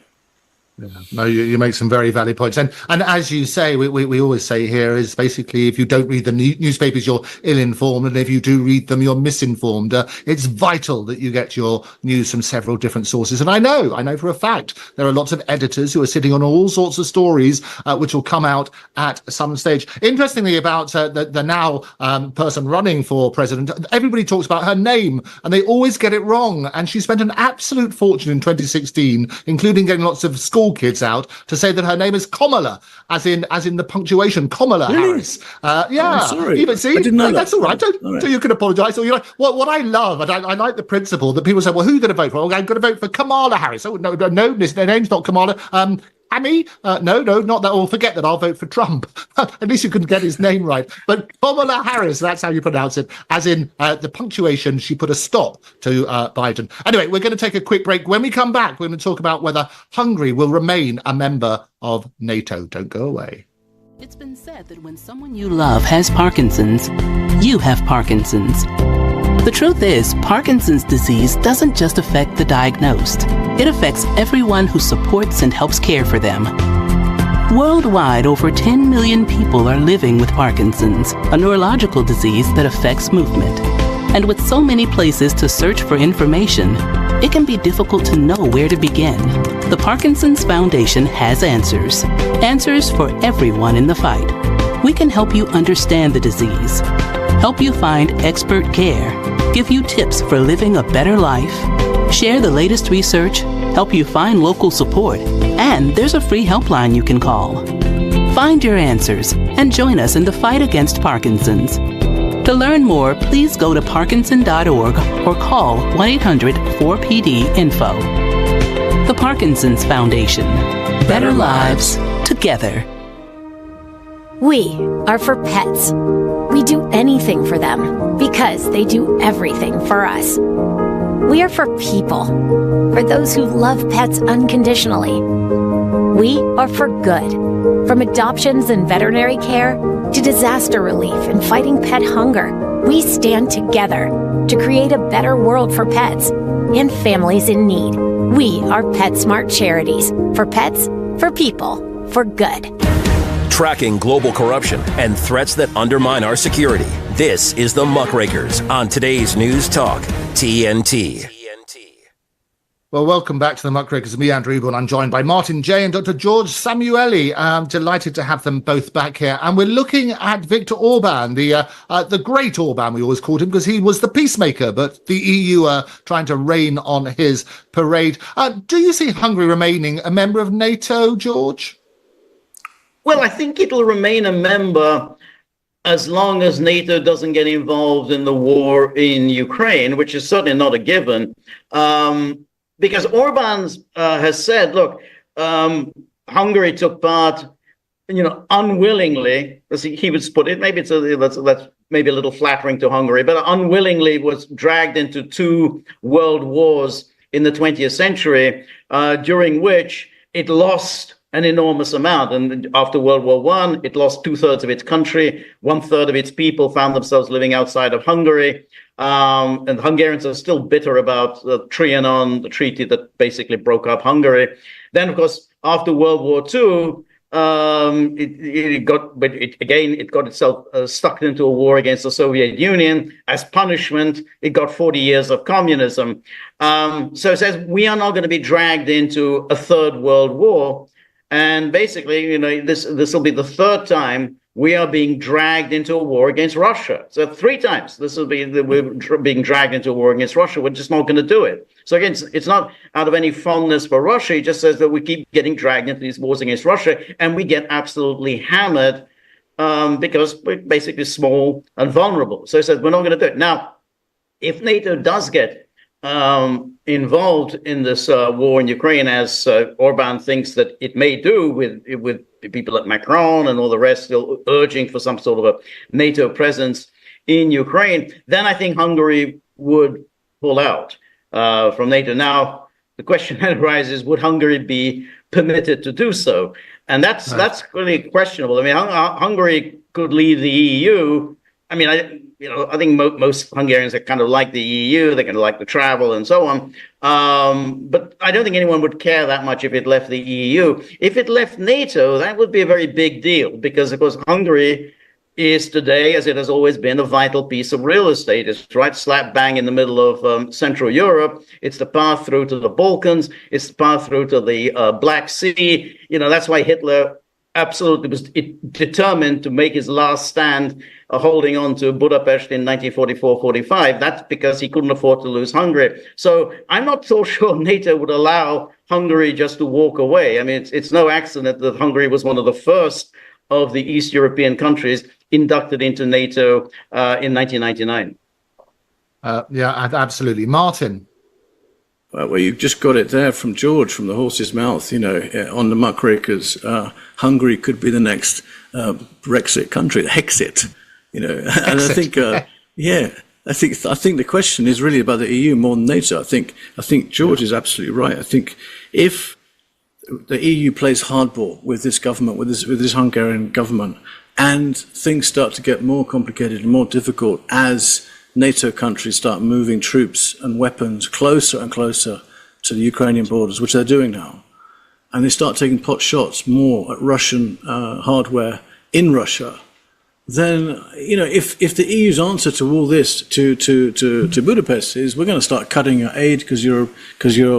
Yeah. No, you make some very valid points, and as you say, we always say here is basically if you don't read the newspapers, you're ill-informed, and if you do read them, you're misinformed. It's vital that you get your news from several different sources, and I know for a fact there are lots of editors who are sitting on all sorts of stories which will come out at some stage. Interestingly, about the now person running for president, everybody talks about her name, and they always get it wrong. And she spent an absolute fortune in 2016, including getting lots of school kids out to say that her name is Kamala, as in the punctuation, Kamala Harris. Yeah, oh, sorry. Even see, I didn't know that's that. all right. So you can apologise. So you know what I love, and I like the principle that people say, well, who are you going to vote for? Well, I'm going to vote for Kamala Harris. Oh no, their name's not Kamala. Amy? No, not that. Or forget that. I'll vote for Trump. At least you can get his name right. But Kamala Harris, that's how you pronounce it. As in the punctuation, she put a stop to Biden. Anyway, we're going to take a quick break. When we come back, we're going to talk about whether Hungary will remain a member of NATO. Don't go away. It's been said that when someone you love has Parkinson's, you have Parkinson's. The truth is, Parkinson's disease doesn't just affect the diagnosed. It affects everyone who supports and helps care for them. Worldwide, over 10 million people are living with Parkinson's, a neurological disease that affects movement. And with so many places to search for information, it can be difficult to know where to begin. The Parkinson's Foundation has answers. Answers for everyone in the fight. We can help you understand the disease, help you find expert care, give you tips for living a better life, share the latest research, help you find local support, and there's a free helpline you can call. Find your answers and join us in the fight against Parkinson's. To learn more, please go to parkinson.org or call 1-800-4PD-INFO. The Parkinson's Foundation. Better lives together. We are for pets. We do anything for them because they do everything for us. We are for people, for those who love pets unconditionally. We are for good, from adoptions and veterinary care to disaster relief and fighting pet hunger. We stand together to create a better world for pets and families in need. We are PetSmart Charities, for pets, for people, for good. Tracking global corruption and threats that undermine our security. This is the Muckrakers on today's News Talk, TNT. Well, welcome back to the Muckrakers. Me, Andrew Eborn. I'm joined by Martin Jay and Dr. George Szamuely. I'm delighted to have them both back here. And we're looking at Viktor Orban, the great Orban, we always called him, because he was the peacemaker, but the EU are trying to rain on his parade. Do you see Hungary remaining a member of NATO, George? Well, I think it'll remain a member as long as NATO doesn't get involved in the war in Ukraine, which is certainly not a given. Because Orban has said, look, Hungary took part, unwillingly, as he would put it. Maybe that's maybe a little flattering to Hungary, but unwillingly was dragged into 2 world wars in the 20th century, during which it lost an enormous amount. And after World War I, it lost 2/3 of its country. 1/3 of its people found themselves living outside of Hungary. And Hungarians are still bitter about the Trianon, the treaty that basically broke up Hungary. Then, of course, after World War II, it got itself stuck into a war against the Soviet Union. As punishment, it got 40 years of communism. So it says we are not going to be dragged into a 3rd World War. And basically, this will be the 3rd time we are being dragged into a war against Russia. So 3 times we're being dragged into a war against Russia. We're just not going to do it. So again, it's not out of any fondness for Russia. He just says that we keep getting dragged into these wars against Russia, and we get absolutely hammered because we're basically small and vulnerable. So he says we're not going to do it. Now, if NATO does get involved in this war in Ukraine, as Orban thinks that it may do, with people like Macron and all the rest still urging for some sort of a NATO presence in Ukraine, then I think Hungary would pull out from NATO. Now, the question that arises, would Hungary be permitted to do so? And that's really questionable. I mean, Hungary could leave the EU. I mean, I think most Hungarians are kind of like the EU. They're going to like the travel and so on. But I don't think anyone would care that much if it left the EU. If it left NATO, that would be a very big deal because, of course, Hungary is today, as it has always been, a vital piece of real estate. It's right slap bang in the middle of Central Europe. It's the path through to the Balkans. It's the path through to the Black Sea. That's why Hitler absolutely was determined to make his last stand holding on to Budapest in 1944-45. That's because he couldn't afford to lose Hungary. So I'm not so sure NATO would allow Hungary just to walk away. I mean, it's no accident that Hungary was one of the first of the East European countries inducted into NATO in 1999. Yeah, absolutely. Martin. Well, you've just got it there from George, from the horse's mouth, on the muckrakers. Hungary could be the next Brexit country, the Hexit, and I think, I think the question is really about the EU more than NATO. I think George is absolutely right. I think if the EU plays hardball with this government, with this Hungarian government, and things start to get more complicated and more difficult as NATO countries start moving troops and weapons closer and closer to the Ukrainian borders, which they're doing now, and they start taking pot shots more at Russian hardware in Russia, then, if the EU's answer to all this to Budapest is we're going to start cutting your aid because your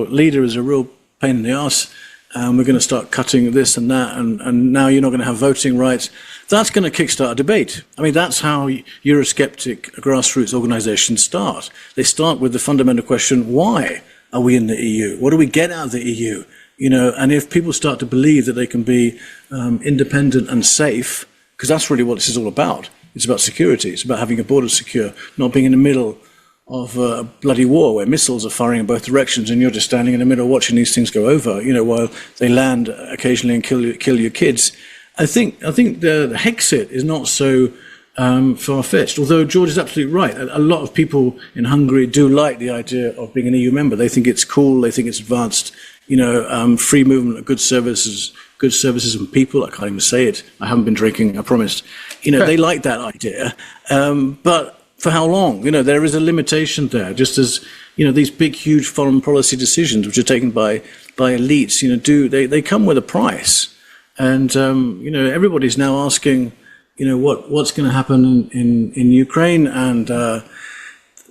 leader is a real pain in the ass, and we're going to start cutting this and that, and now you're not going to have voting rights, that's going to kickstart a debate. I mean, that's how Eurosceptic grassroots organizations start. They start with the fundamental question, why are we in the EU? What do we get out of the EU? And if people start to believe that they can be independent and safe, because that's really what this is all about. It's about security. It's about having your borders secure, not being in the middle of a bloody war where missiles are firing in both directions and you're just standing in the middle watching these things go over, while they land occasionally and kill your kids. I think the Hexit is not so far-fetched, although George is absolutely right. A lot of people in Hungary do like the idea of being an EU member. They think it's cool. They think it's advanced. Free movement of goods, services and people. I can't even say it. I haven't been drinking, I promised. They like that idea. But for how long? There is a limitation there, just as, these big, huge foreign policy decisions, which are taken by elites, they come with a price. And, everybody's now asking, what's going to happen in Ukraine. And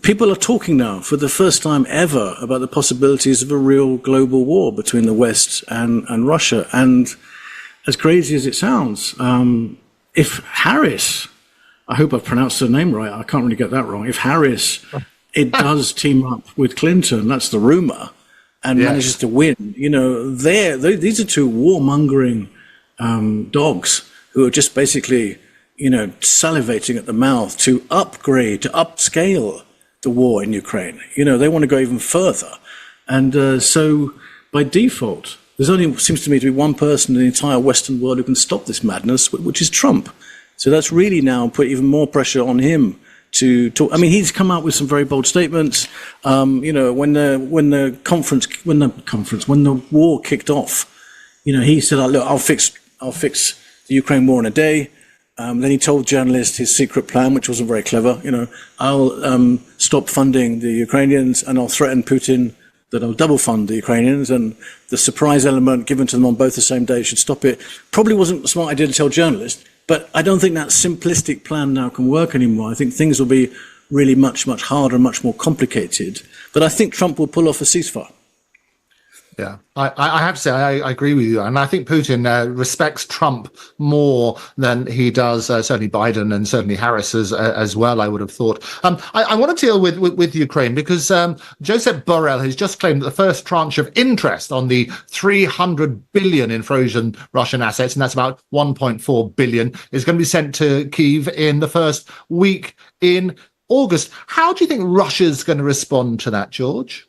people are talking now for the first time ever about the possibilities of a real global war between the West and Russia. And as crazy as it sounds, if Harris, I hope I've pronounced her name right, I can't really get that wrong, if Harris, it does team up with Clinton, that's the rumor, and manages to win, these are two warmongering dogs who are just basically, salivating at the mouth to upgrade, to upscale the war in Ukraine. They want to go even further. And so by default, there's only seems to me to be one person in the entire Western world who can stop this madness, which is Trump. So that's really now put even more pressure on him to talk. I mean, he's come out with some very bold statements. When the war kicked off, he said, "Look, I'll fix the Ukraine war in a day." Then he told journalists his secret plan, which wasn't very clever. I'll stop funding the Ukrainians and I'll threaten Putin that I'll double fund the Ukrainians, and the surprise element given to them on both the same day should stop it. Probably wasn't a smart idea to tell journalists, but I don't think that simplistic plan now can work anymore. I think things will be really much, much harder and much more complicated. But I think Trump will pull off a ceasefire. Yeah, I have to say, I agree with you. And I think Putin respects Trump more than he does certainly Biden and certainly Harris as well, I would have thought. I want to deal with Ukraine because Josep Borrell has just claimed that the first tranche of interest on the 300 billion in frozen Russian assets, and that's about 1.4 billion, is going to be sent to Kyiv in the first week in August. How do you think Russia's going to respond to that, George?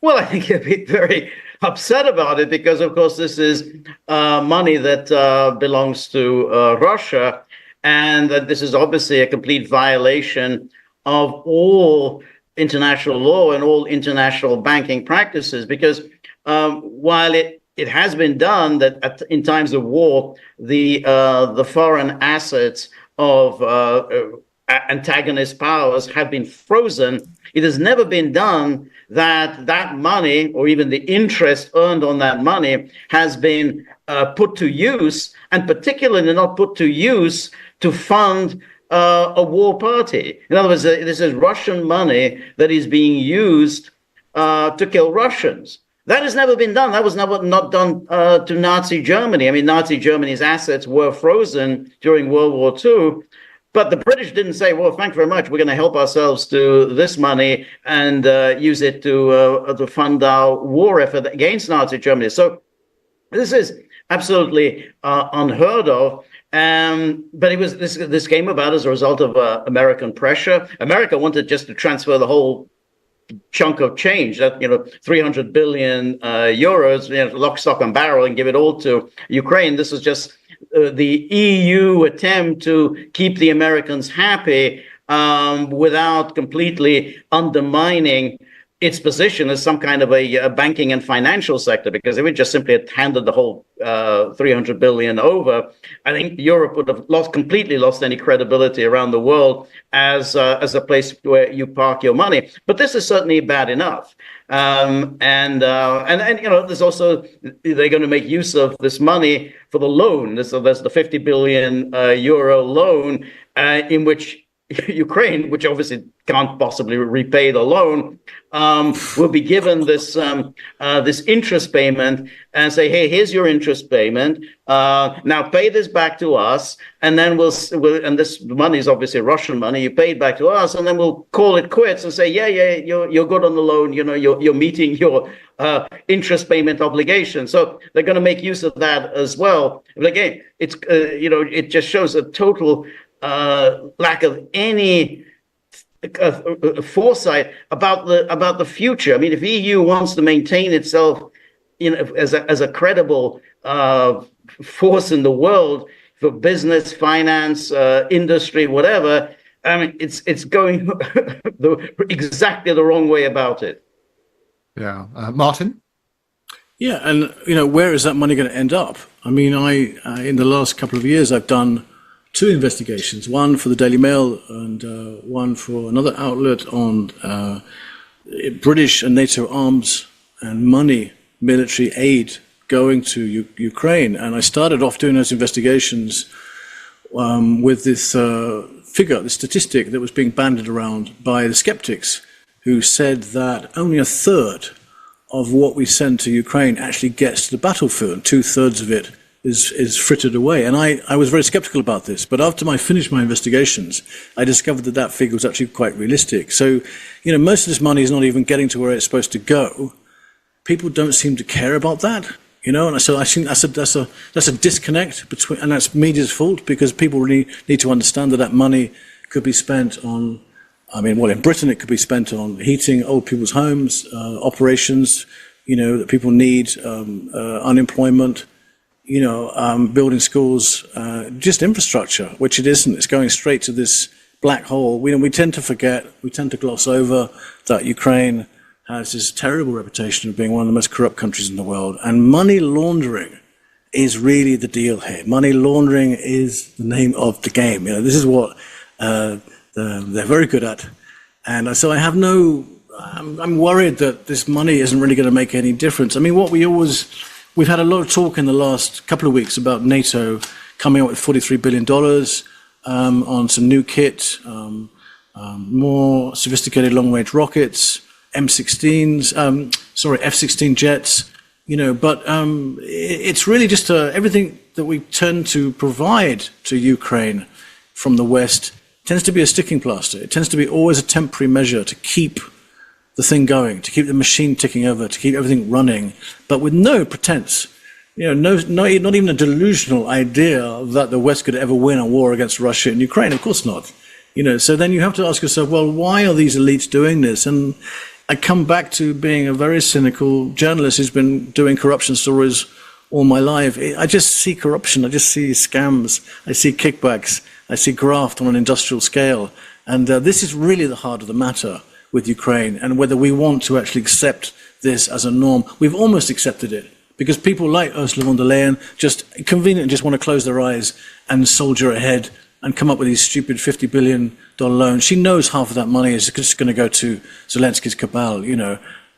Well, I think he'll be very upset about it because, of course, this is money that belongs to Russia, and that this is obviously a complete violation of all international law and all international banking practices. Because while it has been done that in times of war, the foreign assets of antagonist powers have been frozen. It has never been done that money, or even the interest earned on that money, has been put to use, and particularly not put to use to fund a war party. In other words, this is Russian money that is being used to kill Russians. That has never been done. That was not done to Nazi Germany. I mean, Nazi Germany's assets were frozen during World War II. But the British didn't say, well, thank you very much. We're going to help ourselves to this money and use it to fund our war effort against Nazi Germany. So this is absolutely unheard of. But it was this came about as a result of American pressure. America wanted just to transfer the whole chunk of change, that 300 billion euros, lock, stock, and barrel, and give it all to Ukraine. This was just the EU attempt to keep the Americans happy without completely undermining its position as some kind of a banking and financial sector, because if it just simply had handed the whole 300 billion over, I think Europe would have completely lost any credibility around the world as a place where you park your money. But this is certainly bad enough. And there's also, they're going to make use of this money for the loan. So there's the 50 billion euro loan in which Ukraine, which obviously can't possibly repay the loan, will be given this interest payment and say, hey, here's your interest payment. Now pay this back to us, and then we'll and this money is obviously Russian money. You pay it back to us, and then we'll call it quits and say, yeah, you're good on the loan. You're meeting your interest payment obligation. So they're going to make use of that as well. But again, it's it just shows a total lack of any foresight about the future. I mean, if EU wants to maintain itself as a credible force in the world for business, finance, industry, whatever, I mean, it's going exactly the wrong way about it. Yeah, Martin. Yeah, and where is that money going to end up? I mean, in the last couple of years, I've done 2 investigations, one for the Daily Mail and one for another outlet on British and NATO arms and money, military aid going to Ukraine. And I started off doing those investigations with this figure, the statistic that was being bandied around by the skeptics, who said that only a third of what we send to Ukraine actually gets to the battlefield. 2/3 of it is frittered away. And I was very skeptical about this, but after I finished my investigations, I discovered that figure was actually quite realistic. So, most of this money is not even getting to where it's supposed to go. People don't seem to care about that, and so I think that's a disconnect between, and that's media's fault, because people really need to understand that money could be spent on, in Britain it could be spent on heating old people's homes, operations, that people need, unemployment, building schools, just infrastructure, which it isn't. It's going straight to this black hole. We tend to forget, we tend to gloss over that Ukraine has this terrible reputation of being one of the most corrupt countries in the world. And money laundering is really the deal here. Money laundering is the name of the game. This is what they're very good at. And so I'm worried that this money isn't really going to make any difference. I mean, we've had a lot of talk in the last couple of weeks about NATO coming up with $43 billion on some new kit, more sophisticated long-range rockets, F-16 jets, but it's really just everything that we tend to provide to Ukraine from the West tends to be a sticking plaster. It tends to be always a temporary measure to keep the thing going, to keep the machine ticking over, to keep everything running, but with no pretense, not even a delusional idea that the West could ever win a war against Russia and Ukraine. Of course not. So then you have to ask yourself, well, why are these elites doing this? And I come back to being a very cynical journalist who's been doing corruption stories all my life. I just see corruption. I just see scams. I see kickbacks. I see graft on an industrial scale. And this is really the heart of the matter with Ukraine, and whether we want to actually accept this as a norm. We've almost accepted it, because people like Ursula von der Leyen just conveniently just want to close their eyes and soldier ahead and come up with these stupid $50 billion loans. She knows half of that money is just going to go to Zelensky's cabal,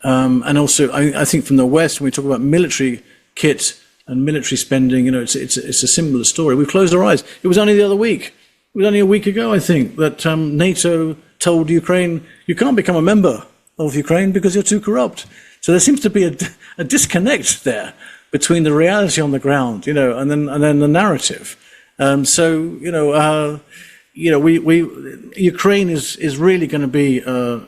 and also, I think from the West, when we talk about military kit and military spending, it's a similar story. We've closed our eyes. It was only the other week. It was only a week ago, I think, that NATO told Ukraine, you can't become a member of Ukraine because you're too corrupt. So there seems to be a disconnect there between the reality on the ground, and then the narrative. Ukraine is really going to be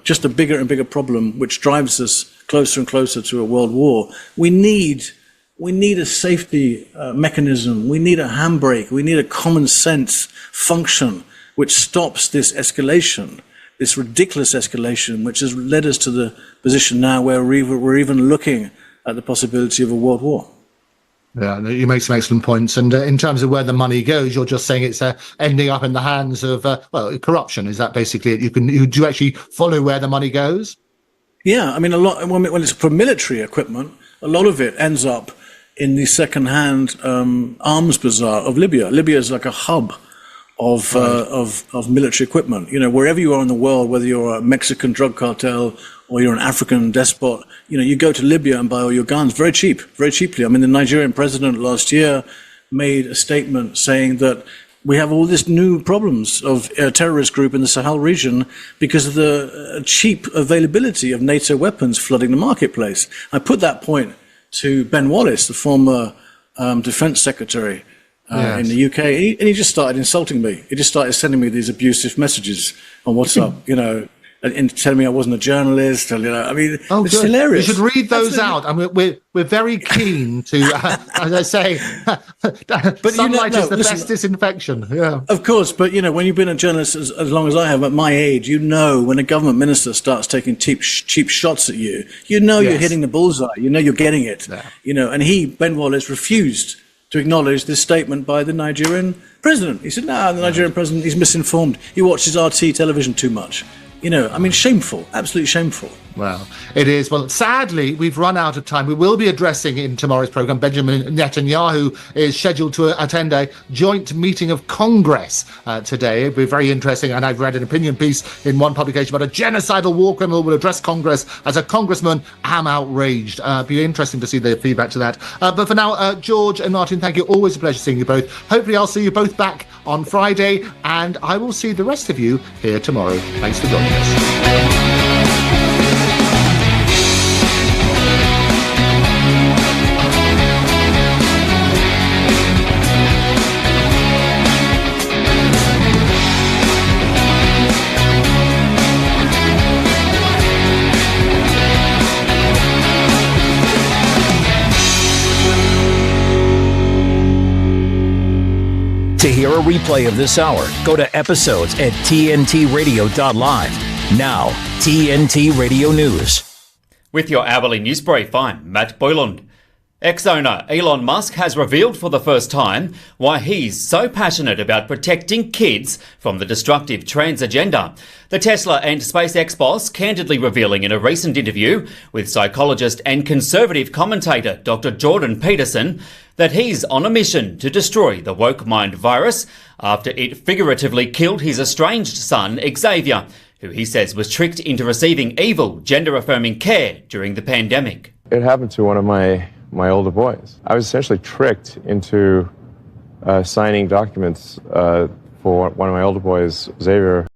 just a bigger and bigger problem, which drives us closer and closer to a world war. We need a safety mechanism. We need a handbrake. We need a common sense function which stops this escalation, this ridiculous escalation, which has led us to the position now where we're even looking at the possibility of a world war. Yeah, you make some excellent points. And in terms of where the money goes, you're just saying it's ending up in the hands of, corruption. Is that basically it? You do actually follow where the money goes? Yeah, I mean, a lot when it's for military equipment, a lot of it ends up in the second-hand arms bazaar of Libya. Libya is like a hub of military equipment. Wherever you are in the world, whether you're a Mexican drug cartel or you're an African despot, you go to Libya and buy all your guns very cheaply. I mean, the Nigerian president last year made a statement saying that we have all these new problems of a terrorist group in the Sahel region because of the cheap availability of NATO weapons flooding the marketplace. I put that point to Ben Wallace, the former defense secretary in the UK, and he just started insulting me. He just started sending me these abusive messages on WhatsApp, and telling me I wasn't a journalist. It's hilarious. You should read those out. I mean, we're very keen to, as I say, but sunlight is the best disinfection. Yeah, of course. But when you've been a journalist as long as I have, at my age, when a government minister starts taking cheap shots at you, you're hitting the bullseye. You're getting it. Yeah. And Ben Wallace refused to acknowledge this statement by the Nigerian president. He said, "No, the Nigerian president, he's misinformed. He watches RT television too much." Shameful, absolutely shameful. Well, it is. Well, sadly, we've run out of time. We will be addressing in tomorrow's programme, Benjamin Netanyahu is scheduled to attend a joint meeting of Congress today. It'll be very interesting. And I've read an opinion piece in one publication about a genocidal war criminal will address Congress as a congressman. I'm outraged. Be interesting to see the feedback to that. But for now, George and Martin, thank you. Always a pleasure seeing you both. Hopefully I'll see you both back on Friday, and I will see the rest of you here tomorrow. Thanks for joining us. To hear a replay of this hour, go to episodes at tntradio.live. Now, TNT Radio News. With your hourly news brief, I'm Matt Boyland. Ex-owner Elon Musk has revealed for the first time why he's so passionate about protecting kids from the destructive trans agenda. The Tesla and SpaceX boss candidly revealing in a recent interview with psychologist and conservative commentator Dr. Jordan Peterson that he's on a mission to destroy the woke mind virus after it figuratively killed his estranged son Xavier, who he says was tricked into receiving evil gender-affirming care during the pandemic. It happened to one of my older boys. I was essentially tricked into signing documents for one of my older boys, Xavier,